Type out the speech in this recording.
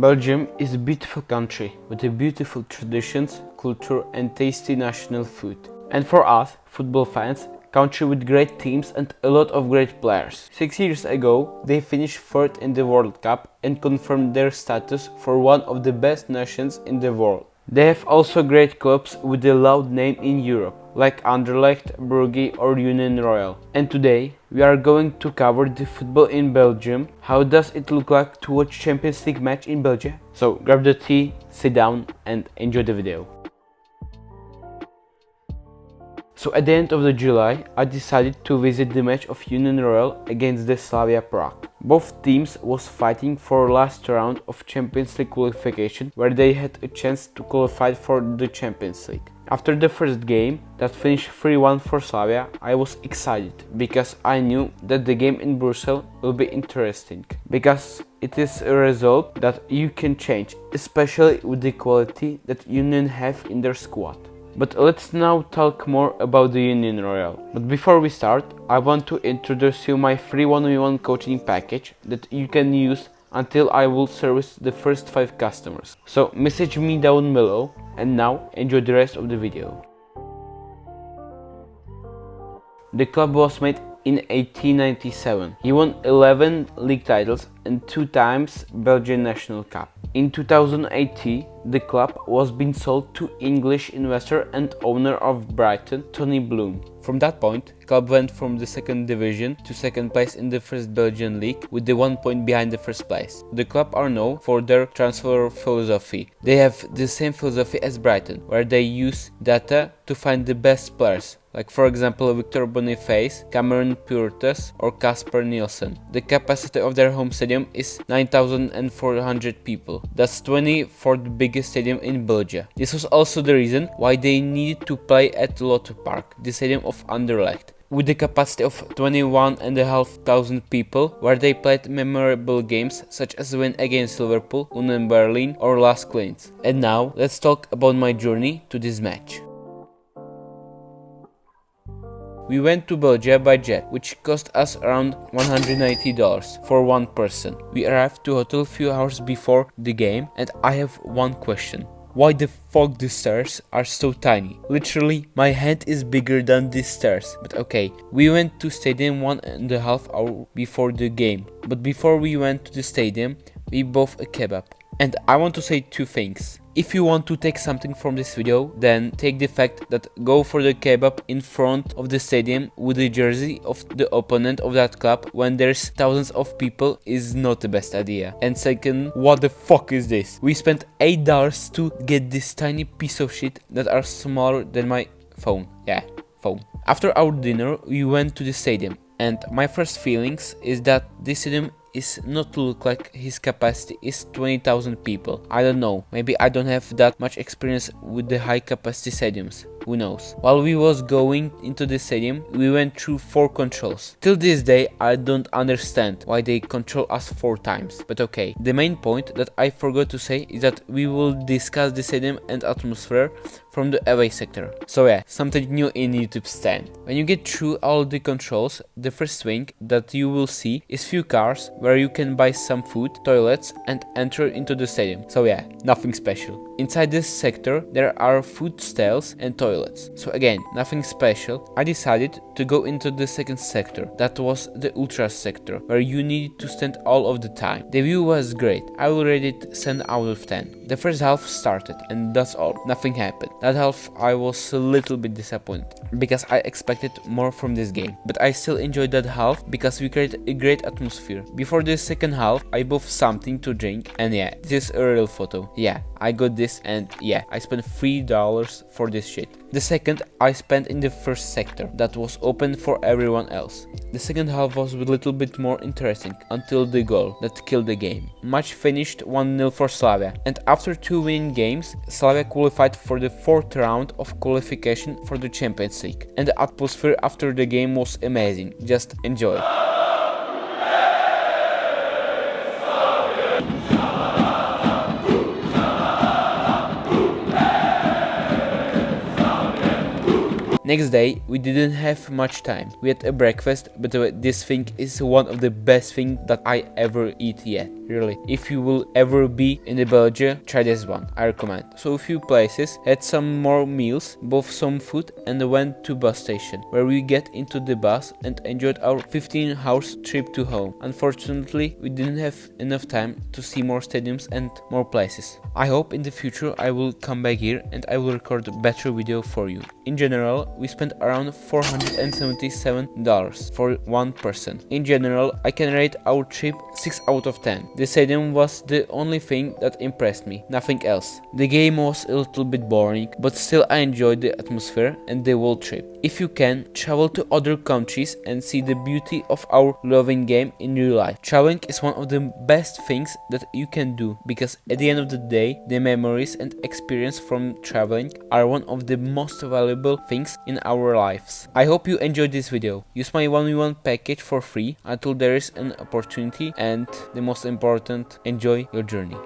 Belgium is a beautiful country with a beautiful traditions, culture and tasty national food. And for us, football fans, country with great teams and a lot of great players. 6 years ago, they finished third in the World Cup and confirmed their status for one of the best nations in the world. They have also great clubs with a loud name in Europe, like Anderlecht, Brugge or Union Royale. And today, we are going to cover the football in Belgium. How does it look like to watch Champions League match in Belgium? So grab the tea, sit down and enjoy the video. So at the end of July, I decided to visit the match of Union Royale against the Slavia Prague. Both teams was fighting for last round of Champions League qualification, where they had a chance to qualify for the Champions League. After the first game, that finished 3-1 for Slavia, I was excited because I knew that the game in Brussels will be interesting, because it is a result that you can change, especially with the quality that Union have in their squad. But let's now talk more about the Union Royale. But before we start, I want to introduce you my free 1v1 coaching package that you can use until I will service the first 5 customers. So message me down below, and now enjoy the rest of the video. The club was made in 1897. He won 11 league titles and 2 times Belgian National Cup. In 2018, the club was being sold to English investor and owner of Brighton, Tony Bloom. From that point, club went from the second division to second place in the first Belgian league with the 1 point behind the first place. The club are known for their transfer philosophy. They have the same philosophy as Brighton, where they use data to find the best players, like for example Victor Boniface, Cameron Puertas or Casper Nielsen. The capacity of their home stadium is 9,400 people. That's 24th biggest stadium in Belgium. This was also the reason why they needed to play at Lotto Park, the stadium of Anderlecht, with the capacity of 21,500 people, where they played memorable games such as win against Liverpool, Union Berlin or Las Clients. And now let's talk about my journey to this match. We went to Belgium by jet, which cost us around $190 for one person. We arrived to hotel few hours before the game, and I have one question. Why the fuck the stairs are so tiny? Literally, my hand is bigger than these stairs. But okay, we went to stadium 1.5 hours before the game. But before we went to the stadium, we bought a kebab. And I want to say 2 things. If you want to take something from this video, then take the fact that go for the kebab in front of the stadium with the jersey of the opponent of that club when there's thousands of people is not the best idea. And second, what the fuck is this? We spent $8 to get this tiny piece of shit that are smaller than my phone. Yeah, phone. After our dinner, we went to the stadium. And my first feelings is that this stadium is not to look like his capacity is 20,000 people. I don't know, maybe I don't have that much experience with the high capacity stadiums. Who knows? While we was going into the stadium, we went through 4 controls. Till this day, I don't understand why they control us 4 times. But okay, the main point that I forgot to say is that we will discuss the stadium and atmosphere from the away sector. So yeah, something new in YouTube stand. When you get through all the controls, the first thing that you will see is few cars where you can buy some food, toilets and enter into the stadium. So yeah, nothing special. Inside this sector, there are food stalls and toilets. So again, nothing special. I decided to go into the second sector. That was the ultra sector, where you needed to stand all of the time. The view was great. I will rate it 10 out of 10. The first half started and that's all. Nothing happened. That half I was a little bit disappointed because I expected more from this game. But I still enjoyed that half because we created a great atmosphere. Before the second half, I bought something to drink and yeah, this is a real photo. Yeah, I got this and yeah, I spent $3 for this shit. The second I spent in the first sector that was open for everyone else. The second half was a little bit more interesting until the goal that killed the game. Match finished 1-0 for Slavia, and after 2 winning games, Slavia qualified for the 4th round of qualification for the Champions League. And the atmosphere after the game was amazing. Just enjoy. Next day, we didn't have much time. We had a breakfast, but this thing is one of the best things that I ever eat yet. really. If you will ever be in the Belgium, try this one, I recommend. So a few places, had some more meals, bought some food and went to bus station, where we get into the bus and enjoyed our 15 hours trip to home. Unfortunately, we didn't have enough time to see more stadiums and more places. I hope in the future I will come back here and I will record a better video for you. In general, we spent around $477 for one person. In general, I can rate our trip 6 out of 10. The stadium was the only thing that impressed me, nothing else. The game was a little bit boring, but still I enjoyed the atmosphere and the whole trip. If you can, travel to other countries and see the beauty of our loving game in real life. Traveling is one of the best things that you can do, because at the end of the day, the memories and experience from traveling are one of the most valuable things in our lives. I hope you enjoyed this video. Use my 1v1 package for free until there is an opportunity, and the most important, enjoy your journey.